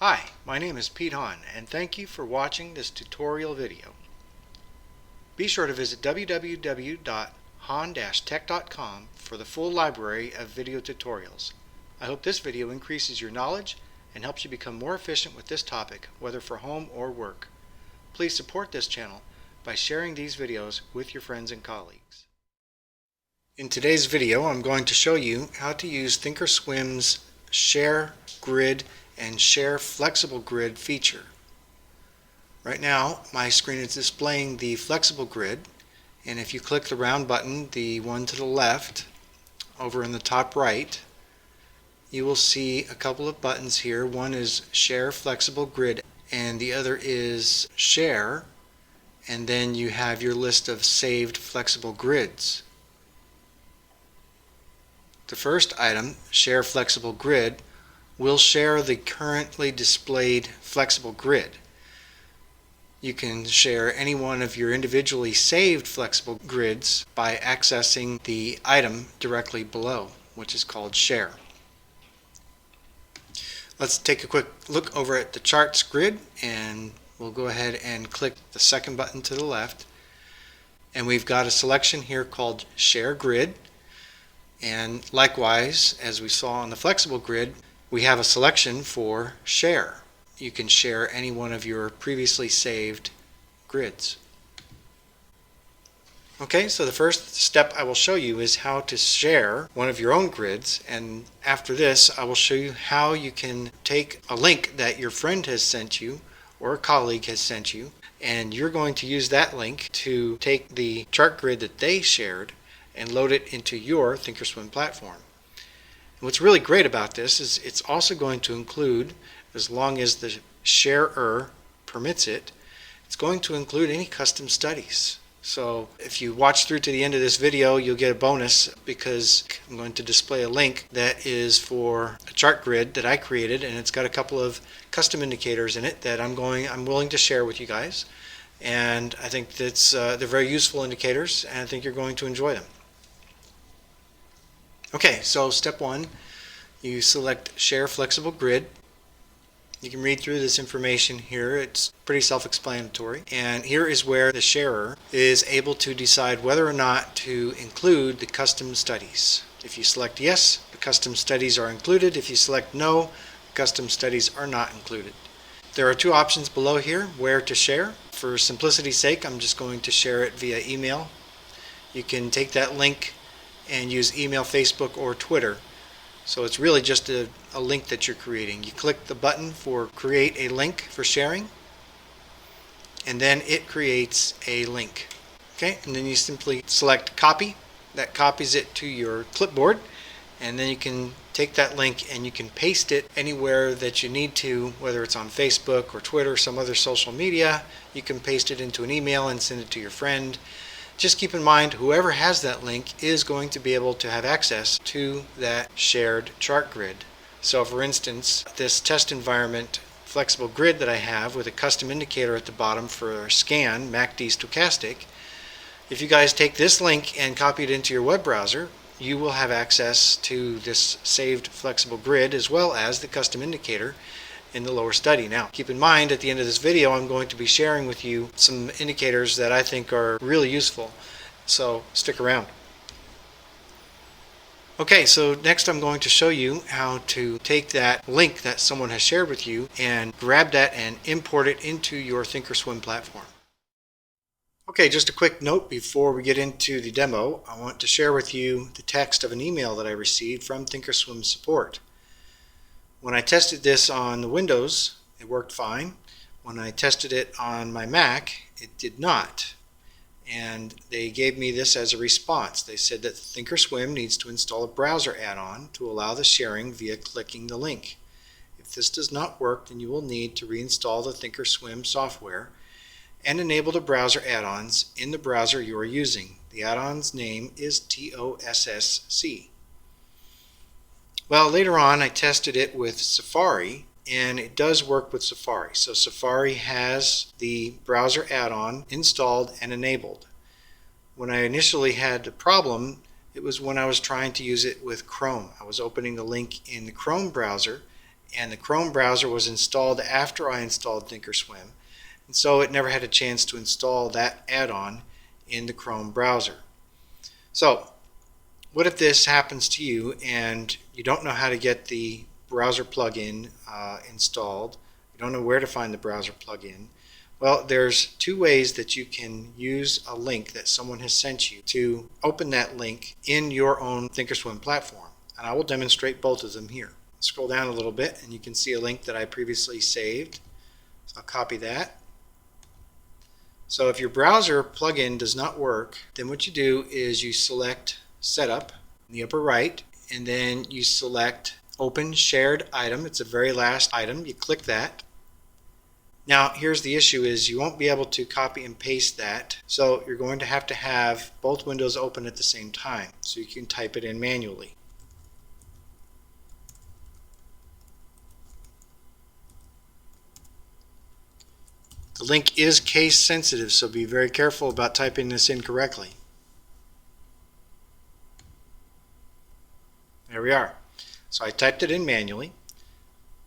Hi, my name is Pete Hahn, and thank you for watching this tutorial video. Be sure to visit www.hahn-tech.com for the full library of video tutorials. I hope this video increases your knowledge and helps you become more efficient with this topic, whether for home or work. Please support this channel by sharing these videos with your friends and colleagues. In today's video, I'm going to show you how to use Thinkorswim's Share Grid and Share Flexible Grid feature. Right now, my screen is displaying the flexible grid, and if you click the round button, the one to the left, over in the top right, you will see a couple of buttons here. One is Share Flexible Grid, and the other is Share, and then you have your list of saved flexible grids. The first item, Share Flexible Grid, will share the currently displayed flexible grid. You can share any one of your individually saved flexible grids by accessing the item directly below, which is called Share. Let's take a quick look over at the charts grid, and we'll go ahead and click the second button to the left, and we've got a selection here called Share Grid. And likewise, as we saw on the flexible grid, we have a selection for Share. You can share any one of your previously saved grids. Okay, so the first step I will show you is how to share one of your own grids, and after this I will show you how you can take a link that your friend has sent you or a colleague has sent you, and you're going to use that link to take the chart grid that they shared and load it into your Thinkorswim platform. And what's really great about this is it's also going to include, as long as the sharer permits it, it's going to include any custom studies. So if you watch through to the end of this video, you'll get a bonus because I'm going to display a link that is for a chart grid that I created, and it's got a couple of custom indicators in it that I'm willing to share with you guys. And I think that's they're very useful indicators, and I think you're going to enjoy them. Okay, so step one, you select Share Flexible Grid. You can read through this information here. It's pretty self-explanatory. And here is where the sharer is able to decide whether or not to include the custom studies. If you select yes, the custom studies are included. If you select no, custom studies are not included. There are two options below here, where to share. For simplicity's sake, I'm just going to share it via email. You can take that link and use email, Facebook, or Twitter. So it's really just a link that you're creating. You click the button for Create a Link for sharing, and then it creates a link. Okay, and then you simply select Copy. That copies it to your clipboard, and then you can take that link and you can paste it anywhere that you need to, whether it's on Facebook or Twitter or some other social media. You can paste it into an email and send it to your friend. Just keep in mind, whoever has that link is going to be able to have access to that shared chart grid. So for instance, this test environment flexible grid that I have with a custom indicator at the bottom for scan, MACD stochastic, if you guys take this link and copy it into your web browser, you will have access to this saved flexible grid as well as the custom indicator in the lower study. Now, keep in mind, at the end of this video, I'm going to be sharing with you some indicators that I think are really useful. So stick around. Okay, so next I'm going to show you how to take that link that someone has shared with you and grab that and import it into your Thinkorswim platform. Okay, just a quick note before we get into the demo. I want to share with you the text of an email that I received from Thinkorswim support. When I tested this on the Windows, it worked fine. When I tested it on my Mac, it did not. And they gave me this as a response. They said that Thinkorswim needs to install a browser add-on to allow the sharing via clicking the link. If this does not work, then you will need to reinstall the Thinkorswim software and enable the browser add-ons in the browser you are using. The add-on's name is TOSSC. Well, later on I tested it with Safari, and it does work with Safari. So Safari has the browser add-on installed and enabled. When I initially had the problem, it was when I was trying to use it with Chrome. I was opening the link in the Chrome browser, and the Chrome browser was installed after I installed Thinkorswim, and so it never had a chance to install that add-on in the Chrome browser. So what if this happens to you and you don't know how to get the browser plugin installed? You don't know where to find the browser plugin. Well, there's two ways that you can use a link that someone has sent you to open that link in your own Thinkorswim platform. And I will demonstrate both of them here. Scroll down a little bit and you can see a link that I previously saved. So I'll copy that. So if your browser plugin does not work, then what you do is you select Setup in the upper right, and then you select Open Shared Item. It's the very last item. You click that. Now here's the issue, is you won't be able to copy and paste that, so you're going to have both windows open at the same time, so you can type it in manually. The link is case sensitive, so be very careful about typing this in correctly. There we are. So I typed it in manually,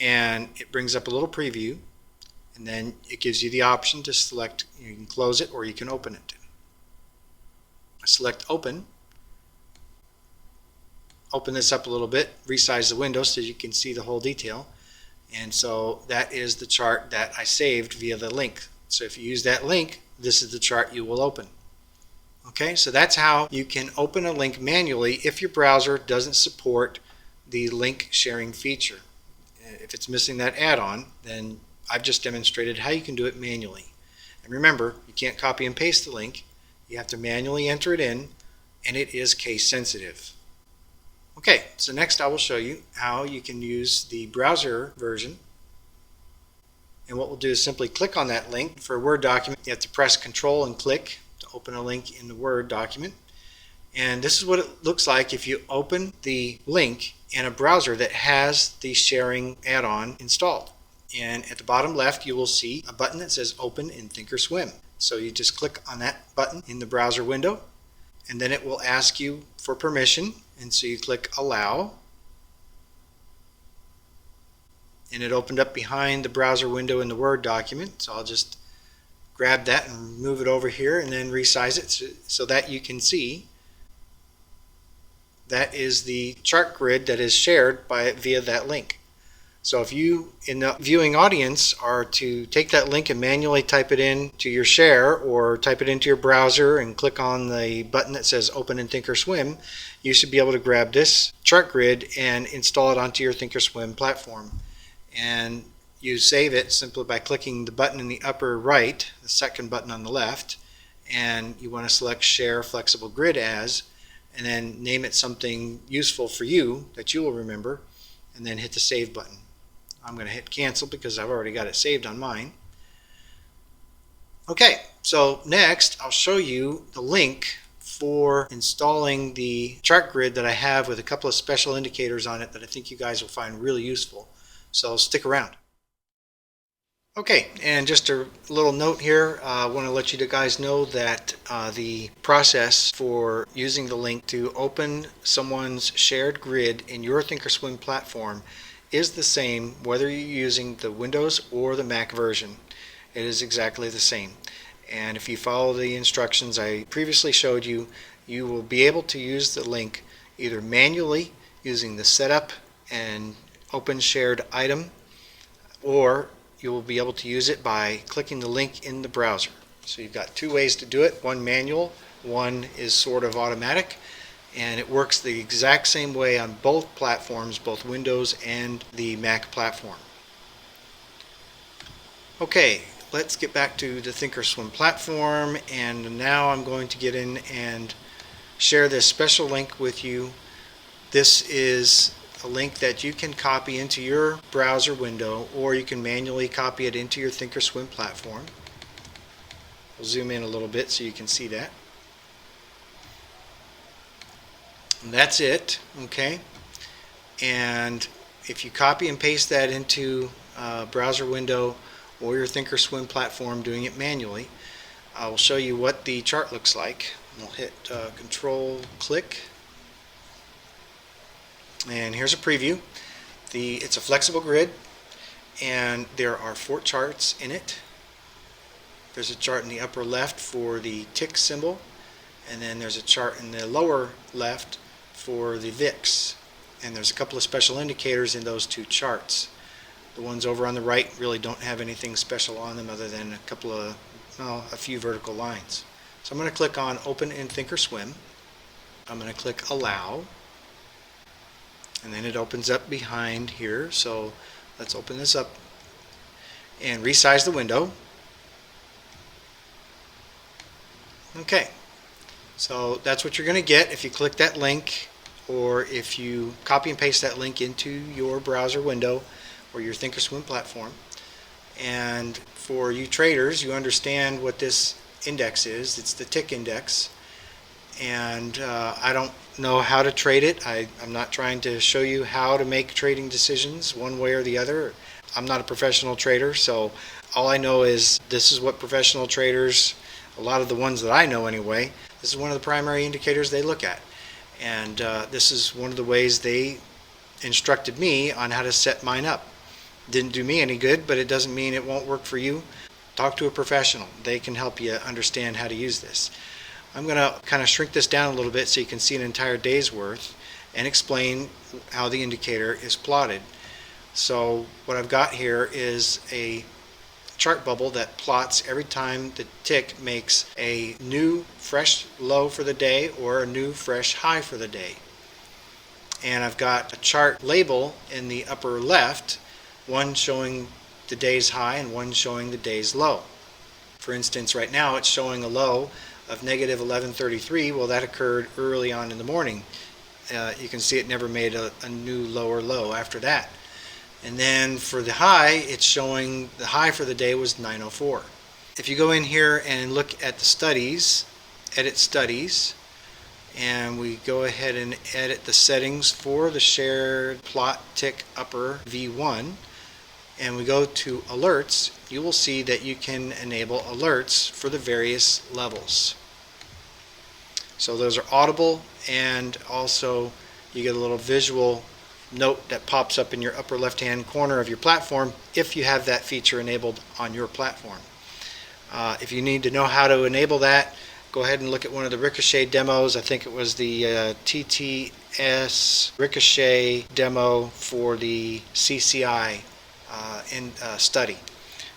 and it brings up a little preview, and then it gives you the option to select. You can close it or you can open it. I select Open. Open this up a little bit, resize the window so you can see the whole detail. And so that is the chart that I saved via the link. So if you use that link, this is the chart you will open. Okay, so that's how you can open a link manually if your browser doesn't support the link sharing feature. If it's missing that add-on, then I've just demonstrated how you can do it manually. And remember, you can't copy and paste the link. You have to manually enter it in, and it is case sensitive. Okay, so next I will show you how you can use the browser version. And what we'll do is simply click on that link. For a Word document, you have to press Control and click to open a link in the Word document. And this is what it looks like if you open the link in a browser that has the sharing add-on installed. And at the bottom left, you will see a button that says Open in Thinkorswim. So you just click on that button in the browser window, and then it will ask you for permission. And so you click Allow, and it opened up behind the browser window in the Word document. So I'll just grab that and move it over here and then resize it so that you can see that is the chart grid that is shared via that link. So if you in the viewing audience are to take that link and manually type it in to your share, or type it into your browser and click on the button that says Open in Thinkorswim, you should be able to grab this chart grid and install it onto your Thinkorswim platform. And you save it simply by clicking the button in the upper right, the second button on the left, and you want to select Share Flexible Grid As, and then name it something useful for you that you will remember, and then hit the Save button. I'm going to hit Cancel because I've already got it saved on mine. Okay, so next I'll show you the link for installing the chart grid that I have with a couple of special indicators on it that I think you guys will find really useful. So stick around. Okay, and just a little note here, I want to let you guys know that the process for using the link to open someone's shared grid in your Thinkorswim platform is the same whether you're using the Windows or the Mac version. It is exactly the same. And if you follow the instructions I previously showed you, you will be able to use the link either manually using the Setup and Open Shared Item, or you will be able to use it by clicking the link in the browser. So you've got two ways to do it, one manual, one is sort of automatic, and it works the exact same way on both platforms, both Windows and the Mac platform. Okay, let's get back to the Thinkorswim platform, and now I'm going to get in and share this special link with you. This is a link that you can copy into your browser window, or you can manually copy it into your Thinkorswim platform. We'll zoom in a little bit so you can see that. And that's it, okay? And if you copy and paste that into a browser window or your Thinkorswim platform doing it manually, I will show you what the chart looks like. We'll hit Control click, and here's a preview. It's a flexible grid, and there are 4 charts in it. There's a chart in the upper left for the tick symbol, and then there's a chart in the lower left for the VIX. And there's a couple of special indicators in those 2 charts. The ones over on the right really don't have anything special on them other than a few vertical lines. So I'm going to click on Open in Thinkorswim. I'm going to click Allow, and then it opens up behind here. So let's open this up and resize the window. Okay, so that's what you're going to get if you click that link, or if you copy and paste that link into your browser window or your Thinkorswim platform. And for you traders, you understand what this index is. It's the tick index, and I don't know how to trade it. I'm not trying to show you how to make trading decisions one way or the other. I'm not a professional trader, so all I know is this is what professional traders, a lot of the ones that I know anyway, this is one of the primary indicators they look at. And this is one of the ways they instructed me on how to set mine up. Didn't do me any good, but it doesn't mean it won't work for you. Talk to a professional. They can help you understand how to use this. I'm going to kind of shrink this down a little bit so you can see an entire day's worth and explain how the indicator is plotted. So what I've got here is a chart bubble that plots every time the tick makes a new fresh low for the day or a new fresh high for the day. And I've got a chart label in the upper left, one showing the day's high and one showing the day's low. For instance, right now it's showing a low of negative 1133. Well, that occurred early on in the morning. You can see it never made a new lower low after that. And then for the high, it's showing the high for the day was 904. If you go in here and look at the studies, edit studies, and we go ahead and edit the settings for the shared plot tick upper V1, and we go to alerts, you will see that you can enable alerts for the various levels. So those are audible, and also you get a little visual note that pops up in your upper left hand corner of your platform if you have that feature enabled on your platform. If you need to know how to enable that, go ahead and look at one of the Ricochet demos. I think it was the TTS Ricochet demo for the CCI study.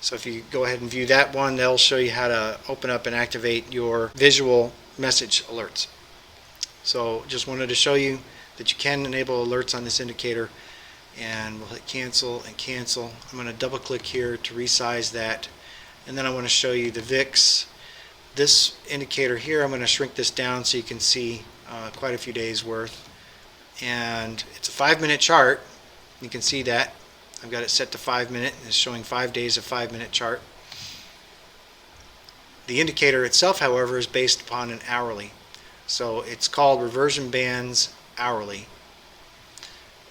So if you go ahead and view that one, they'll show you how to open up and activate your visual message alerts. So just wanted to show you that you can enable alerts on this indicator, and we'll hit cancel and cancel. I'm going to double click here to resize that, and then I want to show you the VIX. This indicator here, I'm going to shrink this down so you can see quite a few days worth, and it's a 5-minute chart. You can see that I've got it set to 5 minute, and it's showing 5 days of 5-minute chart. The indicator itself, however, is based upon an hourly, so it's called reversion bands hourly.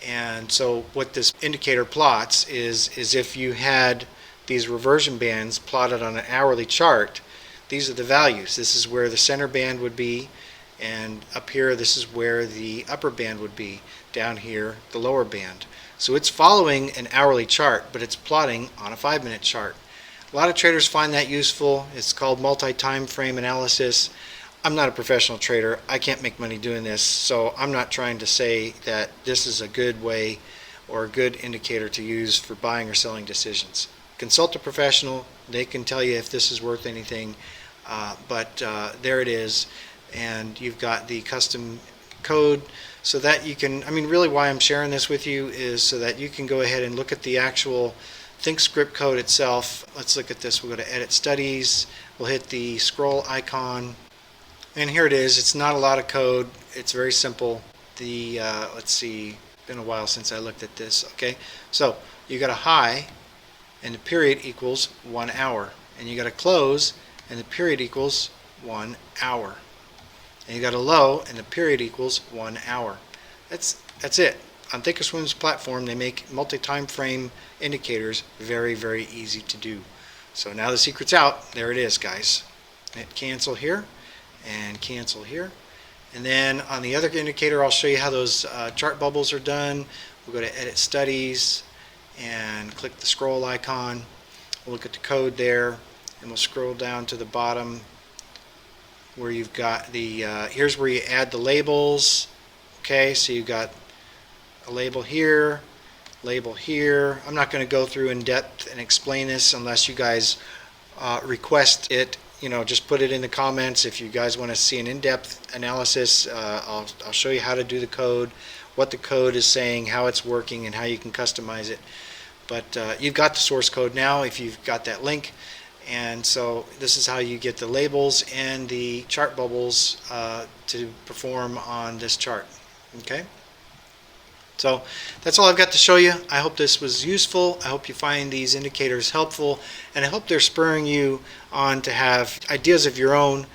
And so what this indicator plots is if you had these reversion bands plotted on an hourly chart, these are the values. This is where the center band would be, and up here this is where the upper band would be, down here the lower band. So it's following an hourly chart, but it's plotting on a 5-minute chart. A lot of traders find that useful. It's called multi-time frame analysis. I'm not a professional trader. I can't make money doing this, so I'm not trying to say that this is a good way or a good indicator to use for buying or selling decisions. Consult a professional. They can tell you if this is worth anything, but there it is, and you've got the custom code so that you can, really why I'm sharing this with you is so that you can go ahead and look at the actual ThinkScript code itself. Let's look at this. We'll go to Edit Studies. We'll hit the scroll icon. And here it is. It's not a lot of code. It's very simple. Let's see, been a while since I looked at this. Okay, so you got a high and the period equals 1 hour, and you got a close and the period equals 1 hour, and you got a low and the period equals 1 hour. That's it. On Thinkorswim's platform, they make multi-time frame indicators very, very easy to do. So now the secret's out. There it is, guys. Hit cancel here and cancel here, and then on the other indicator I'll show you how those chart bubbles are done. We'll go to Edit Studies and click the scroll icon. We'll look at the code there, and we'll scroll down to the bottom where you've got the, here's where you add the labels. Okay, so you've got a label here, label here. I'm not going to go through in depth and explain this unless you guys request it. You know, just put it in the comments if you guys want to see an in-depth analysis. I'll show you how to do the code, what the code is saying, how it's working, and how you can customize it. But you've got the source code now if you've got that link. And so this is how you get the labels and the chart bubbles to perform on this chart. Okay? So that's all I've got to show you. I hope this was useful. I hope you find these indicators helpful, and I hope they're spurring you on to have ideas of your own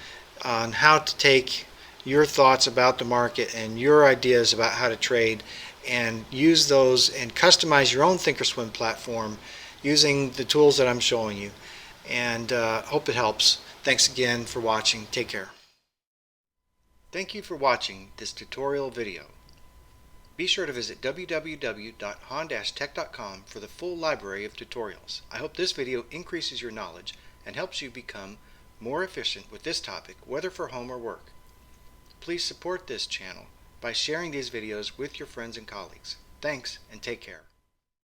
on how to take your thoughts about the market and your ideas about how to trade and use those and customize your own Thinkorswim platform using the tools that I'm showing you. And hope it helps. Thanks again for watching. Take care. Thank you for watching this tutorial video. Be sure to visit www.hahn-tech.com for the full library of tutorials. I hope this video increases your knowledge and helps you become more efficient with this topic, whether for home or work. Please support this channel by sharing these videos with your friends and colleagues. Thanks, and take care.